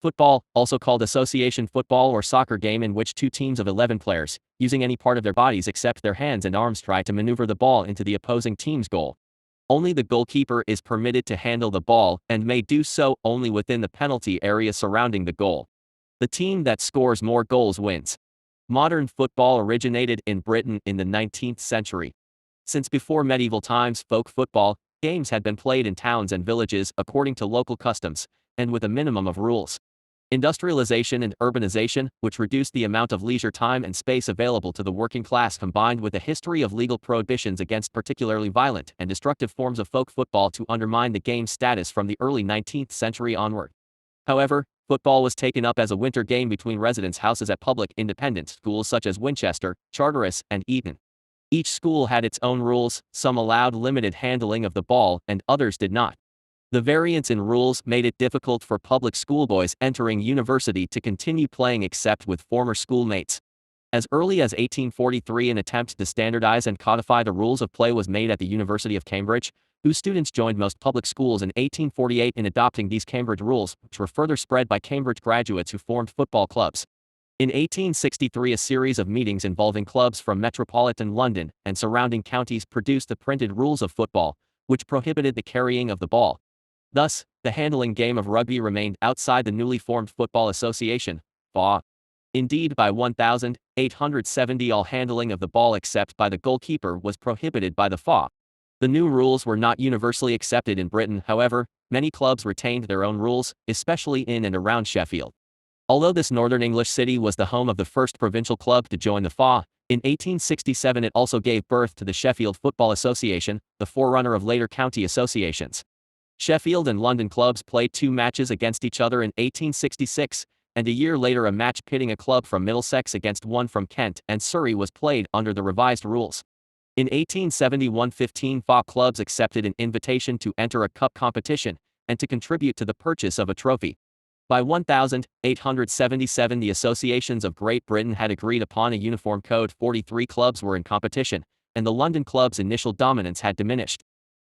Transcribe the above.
Football, also called association football or soccer game in which two teams of 11 players, using any part of their bodies except their hands and arms try to maneuver the ball into the opposing team's goal. Only the goalkeeper is permitted to handle the ball and may do so only within the penalty area surrounding the goal. The team that scores more goals wins. Modern football originated in Britain in the 19th century. Since before medieval times, folk football games had been played in towns and villages according to local customs, and with a minimum of rules. Industrialization and urbanization, which reduced the amount of leisure time and space available to the working class, combined with a history of legal prohibitions against particularly violent and destructive forms of folk football to undermine the game's status from the early 19th century onward. However, football was taken up as a winter game between residence houses at public independent schools such as Winchester, Charteris, and Eton. Each school had its own rules, some allowed limited handling of the ball and others did not. The variance in rules made it difficult for public schoolboys entering university to continue playing except with former schoolmates. As early as 1843, an attempt to standardize and codify the rules of play was made at the University of Cambridge, whose students joined most public schools in 1848 in adopting these Cambridge rules, which were further spread by Cambridge graduates who formed football clubs. In 1863, a series of meetings involving clubs from metropolitan London and surrounding counties produced the printed rules of football, which prohibited the carrying of the ball. Thus, the handling game of rugby remained outside the newly formed Football Association, FA. Indeed, by 1870 all handling of the ball except by the goalkeeper was prohibited by the FA. The new rules were not universally accepted in Britain, however, many clubs retained their own rules, especially in and around Sheffield. Although this northern English city was the home of the first provincial club to join the FA, in 1867 it also gave birth to the Sheffield Football Association, the forerunner of later county associations. Sheffield and London clubs played 2 matches against each other in 1866, and a year later a match pitting a club from Middlesex against one from Kent and Surrey was played under the revised rules. In 1871, 15 FA clubs accepted an invitation to enter a cup competition and to contribute to the purchase of a trophy. By 1877, the associations of Great Britain had agreed upon a uniform code. 43 clubs were in competition, and the London club's initial dominance had diminished.